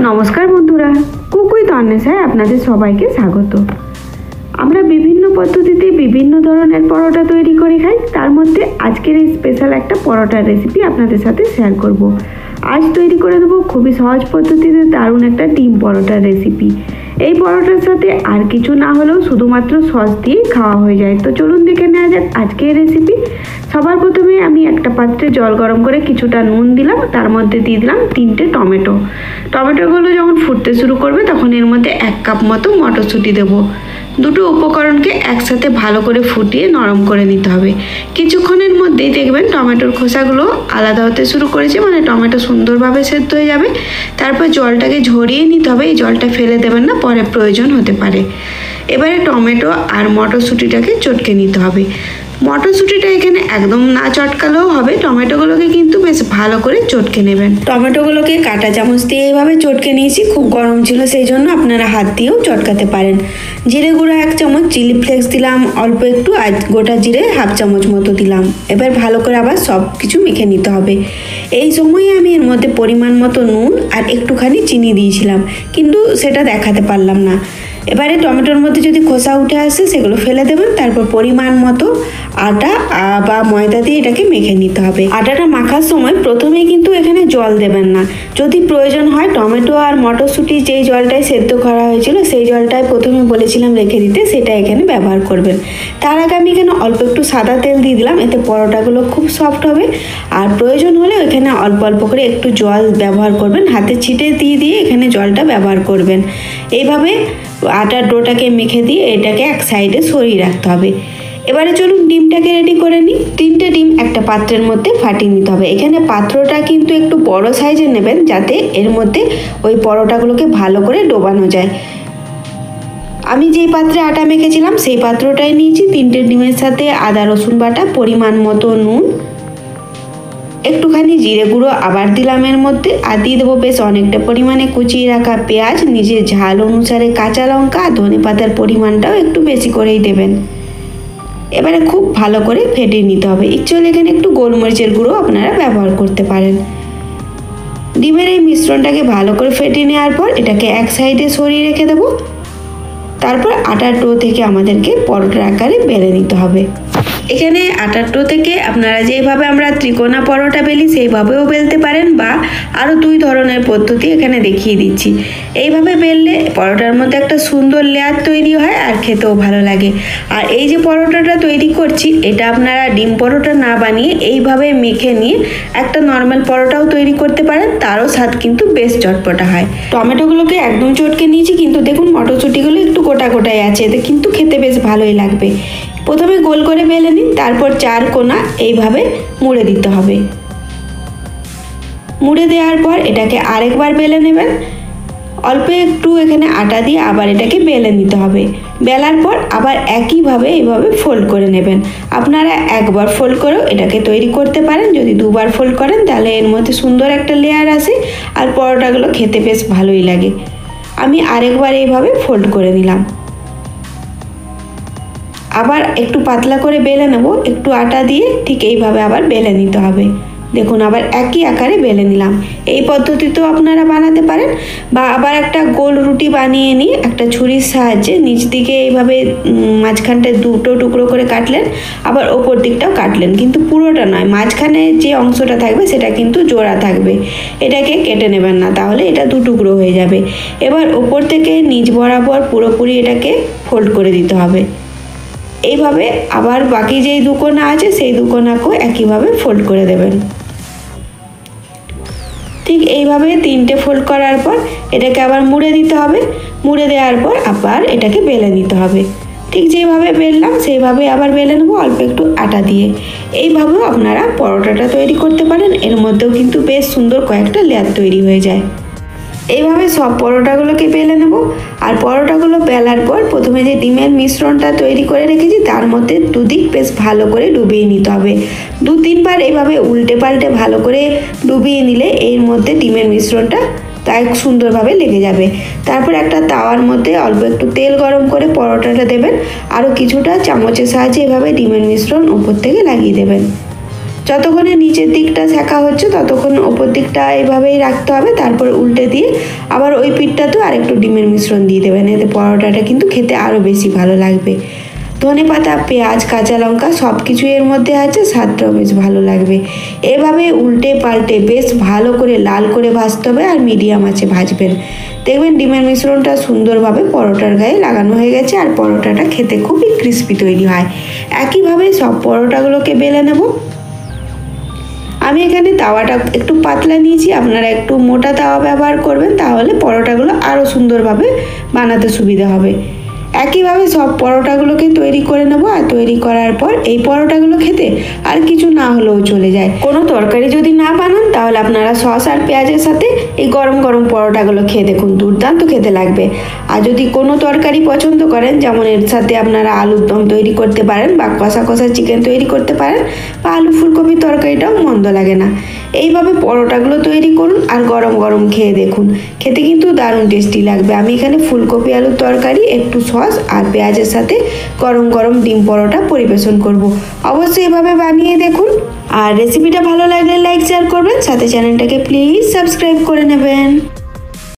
নমস্কার বন্ধুরা, cook with অন্বেষায় আপনাদের সবাইকে স্বাগত। আমরা বিভিন্ন পদ্ধতিতে বিভিন্ন ধরনের পরোটা তৈরি করে খাই। তার মধ্যে আজকের এই স্পেশাল একটা পরোটার রেসিপি আপনাদের সাথে শেয়ার করব। আজ তৈরি করে দেবো খুবই সহজ পদ্ধতিতে দারুণ একটা ডিম পরোটার রেসিপি। এই পরোটার সাথে আর কিছু না হলেও শুধুমাত্র সস দিয়েই খাওয়া হয়ে যায়। তো চলুন দেখে নেওয়া যাক আজকের রেসিপি। সবার প্রথমে আমি একটা পাত্রে জল গরম করে কিছুটা নুন দিলাম, তার মধ্যে দিয়ে দিলাম 3টে টমেটো। টমেটোগুলো যখন ফুটতে শুরু করবে তখন এর মধ্যে 1 কাপ মতো মটরশুঁটি দেবো। দুটো উপকরণকে একসাথে ভালো করে ফুটিয়ে নরম করে নিতে হবে। কিছুক্ষণের মধ্যেই দেখবেন টমেটোর খোসাগুলো আলাদা হতে শুরু করেছে, মানে টমেটো সুন্দরভাবে সেদ্ধ হয়ে যাবে। তারপর জলটাকে ঝরিয়ে নিতে হবে, এই জলটা ফেলে দেবেন না, পরে প্রয়োজন হতে পারে। এবারে টমেটো আর মটরশুঁটিটাকে চটকে নিতে হবে। মটরশুঁটিটা এখানে একদম না চটকালেও হবে, টমেটোগুলোকে কিন্তু বেশ ভালো করে চটকে নেবেন। টমেটোগুলোকে কাঁটা চামচ দিয়ে এইভাবে চটকে নিয়েছি। খুব গরম ছিল সেই জন্য আপনারা হাত দিয়েও চটকাতে পারেন। জিরে গুঁড়ো 1 চামচ, চিলি ফ্লেক্স দিলাম অল্প একটু, আর গোটা জিরে 1/2 চামচ মতো দিলাম। এবার ভালো করে আবার সব কিছু মেখে নিতে হবে। এই সময় আমি এর মধ্যে পরিমাণ মতো নুন আর একটুখানি চিনি দিয়েছিলাম, কিন্তু সেটা দেখাতে পারলাম না। এবারে টমেটোর মধ্যে যদি খোসা উঠে আসে সেগুলো ফেলে দেবেন। তারপর পরিমাণ মতো আটা বা ময়দা দিয়ে এটাকে মেখে নিতে হবে। আটাটা মাখার সময় প্রথমেই কিন্তু এখানে জল দেবেন না। যদি প্রয়োজন হয় টমেটো আর মটরশুঁটি যেই জলটায় সেদ্ধ করা হয়েছিল সেই জলটায় প্রথমে বলেছিলাম রেখে দিতে, সেটা এখানে ব্যবহার করবেন। তার আগে আমি এখানে অল্প একটু সাদা তেল দিয়ে দিলাম, এতে পরোটাগুলো খুব সফট হবে। আর প্রয়োজন হলে এখানে অল্প অল্প করে একটু জল ব্যবহার করবেন, হাতে ছিটে দিয়ে দিয়ে এখানে জলটা ব্যবহার করবেন। এইভাবে আটার ডোটাকে মেখে দিয়ে এটাকে এক সাইডে সরিয়ে রাখতে হবে। এবারে চলুন ডিমটাকে রেডি করে নিই। 3টে ডিম একটা পাত্রের মধ্যে ফাটিয়ে নিতে হবে। এখানে পাত্রটা কিন্তু একটু বড় সাইজের নেবেন, যাতে এর মধ্যে ওই পরোটাগুলোকে ভালো করে ডোবানো যায়। আমি যেই পাত্রে আটা মেখেছিলাম সেই পাত্রটাই নিয়েছি। 3টে ডিমের সাথে আদা রসুন বাটা, পরিমাণ মতো নুন, একটুখানি জিরে গুঁড়ো আবার দিলাম এর মধ্যে, আর দিয়ে দেবো বেশ অনেকটা পরিমাণে কুচিয়ে রাখা পেঁয়াজ, নিজের ঝাল অনুসারে কাঁচা লঙ্কা, ধনে পাতার পরিমাণটাও একটু বেশি করেই দেবেন। এবারে খুব ভালো করে ফেটিয়ে নিতে হবে। অ্যাকচুয়ালি এখানে একটু গোলমরিচের গুঁড়ো আপনারা ব্যবহার করতে পারেন। ডিমের এই মিশ্রণটাকে ভালো করে ফেটিয়ে নেওয়ার পর এটাকে এক সাইডে সরিয়ে রেখে দেবো। তারপর আটার ডো থেকে আমাদেরকে পরোটার আকারে বেলে নিতে হবে। এখানে আটার ডো থেকে আপনারা যেভাবে আমরা ত্রিকোণা পরোটা বেলি সেইভাবেও বেলতে পারেন, বা আরও 2 ধরনের পদ্ধতি এখানে দেখিয়ে দিচ্ছি। এইভাবে বেললে পরোটার মধ্যে একটা সুন্দর লেয়ার তৈরি হয় আর খেতেও ভালো লাগে। আর এই যে পরোটাটা তৈরি করছি এটা আপনারা ডিম পরোটা না বানিয়ে এইভাবে মেখে নিয়ে একটা নর্মাল পরোটাও তৈরি করতে পারেন, তারও স্বাদ কিন্তু বেশ চটপটা হয়। টমেটোগুলোকে একদম চটকে নিয়েছি, কিন্তু দেখুন মটরশুঁটিগুলো একটু গোটা গোটায় আছে, এতে কিন্তু খেতে বেশ ভালোই লাগবে। প্রথমে গোল করে বেলে নিন, তারপর 4 কোণা এইভাবে মুড়ে দিতে হবে। মুড়ে দেওয়ার পর এটাকে আরেকবার বেলে নেবেন। অল্প একটু এখানে আটা দিয়ে আবার এটাকে বেলে নিতে হবে। বেলার পর আবার একইভাবে এইভাবে ফোল্ড করে নেবেন। আপনারা একবার ফোল্ড করেও এটাকে তৈরি করতে পারেন। যদি 2বার ফোল্ড করেন তাহলে এর মধ্যে সুন্দর একটা লেয়ার আসে আর পরোটাগুলো খেতে বেশ ভালোই লাগে। আমি আরেকবার এইভাবে ফোল্ড করে নিলাম। আবার একটু পাতলা করে বেলে নেব, একটু আটা দিয়ে ঠিক এইভাবে আবার বেলে নিতে হবে। দেখুন আবার একই আকারে বেলে নিলাম। এই পদ্ধতিতেও আপনারা বানাতে পারেন, বা আবার একটা গোল রুটি বানিয়ে নিয়ে একটা ছুরির সাহায্যে নিচ দিকে এইভাবে মাঝখানটায় 2টো টুকরো করে কাটলেন, আবার ওপর দিকটাও কাটলেন, কিন্তু পুরোটা নয়, মাঝখানে যে অংশটা থাকবে সেটা কিন্তু জোড়া থাকবে। এটাকে কেটে নেবেন না, তাহলে এটা 2 টুকরো হয়ে যাবে। এবার ওপর থেকে নিচ বরাবর পুরোপুরি এটাকে ফোল্ড করে দিতে হবে। এইভাবে আবার বাকি যেই 2 কোণা আছে সেই 2 কোণাকেও একইভাবে ফোল্ড করে দেবেন। ঠিক এইভাবে 3টে ফোল্ড করার পর এটাকে আবার মুড়ে দিতে হবে। মুড়ে দেওয়ার পর আবার এটাকে বেলে নিতে হবে। ঠিক যেভাবে বেললাম সেইভাবে আবার বেলে নেবো অল্প একটু আটা দিয়ে। এইভাবেও আপনারা পরোটাটা তৈরি করতে পারেন, এর মধ্যেও কিন্তু বেশ সুন্দর কয়েকটা লেয়ার তৈরি হয়ে যায়। এইভাবে সব পরোটাগুলোকে বেলে নেব। আর পরোটাগুলো বেলার পর প্রথমে যে ডিমের মিশ্রণটা তৈরি করে রেখেছি তার মধ্যে দুদিক বেশ ভালো করে ডুবিয়ে নিতে হবে। 2-3 বার এইভাবে উল্টে পাল্টে ভালো করে ডুবিয়ে নিলে এর মধ্যে ডিমের মিশ্রণটা তাই সুন্দরভাবে লেগে যাবে। তারপর একটা তাওয়ার মধ্যে অল্প একটু তেল গরম করে পরোটাটা দেবেন, আরও কিছুটা চামচের সাহায্যে এভাবে ডিমের মিশ্রণ উপর থেকে লাগিয়ে দেবেন। যতক্ষণে নিচের দিকটা সেঁকা হচ্ছে ততক্ষণ ওপর দিকটা এইভাবেই রাখতে হবে, তারপর উল্টে দিয়ে আবার ওই পিঠটাতেও আরেকটু ডিমের মিশ্রণ দিয়ে দেবেন, এতে পরোটাটা কিন্তু খেতে আরও বেশি ভালো লাগবে। ধনেপাতা, পেঁয়াজ, কাঁচা লঙ্কা সব কিছু এর মধ্যে আছে, স্বাদটাও বেশ ভালো লাগবে। এভাবে উল্টে পাল্টে বেশ ভালো করে লাল করে ভাজতে হবে আর মিডিয়াম আঁচে ভাজবেন। দেখবেন ডিমের মিশ্রণটা সুন্দরভাবে পরোটার গায়ে লাগানো হয়ে গেছে আর পরোটাটা খেতে খুবই ক্রিস্পি তৈরি হয়। একইভাবে সব পরোটাগুলোকে বেলে নেব। আমি এখানে তাওয়াটা একটু পাতলা নিয়েছি, আপনারা একটু মোটা তাওয়া ব্যবহার করবেন, তাহলে পরোটাগুলো আরও সুন্দরভাবে বানাতে সুবিধা হবে। একইভাবে সব পরোটাগুলোকে তৈরি করে নেব। আর তৈরি করার পর এই পরোটাগুলো খেতে আর কিছু না হলেও চলে যায়। কোনো তরকারি যদি না বানান তাহলে আপনারা সস আর পেঁয়াজের সাথে এই গরম গরম পরোটাগুলো খেয়ে দেখুন, দুর্দান্ত খেতে লাগবে। আর যদি কোনো তরকারি পছন্দ করেন, যেমন এর সাথে আপনারা আলুর দম তৈরি করতে পারেন বা কষা কষা চিকেন তৈরি করতে পারেন বা আলু ফুলকপির তরকারিটাও মন্দ লাগে না। এইভাবে পরোটাগুলো তৈরি করুন আর গরম গরম খেয়ে দেখুন, খেতে কিন্তু দারুণ টেস্টি লাগবে। আমি এখানে ফুলকপি আলুর তরকারি, একটু সস আর পেঁয়াজের সাথে গরম গরম ডিম পরোটা পরিবেশন করব। অবশ্যই এভাবে বানিয়ে দেখুন। আর রেসিপিটা ভালো লাগলে লাইক শেয়ার করবেন, সাথে চ্যানেলটাকে প্লিজ সাবস্ক্রাইব করে নেবেন।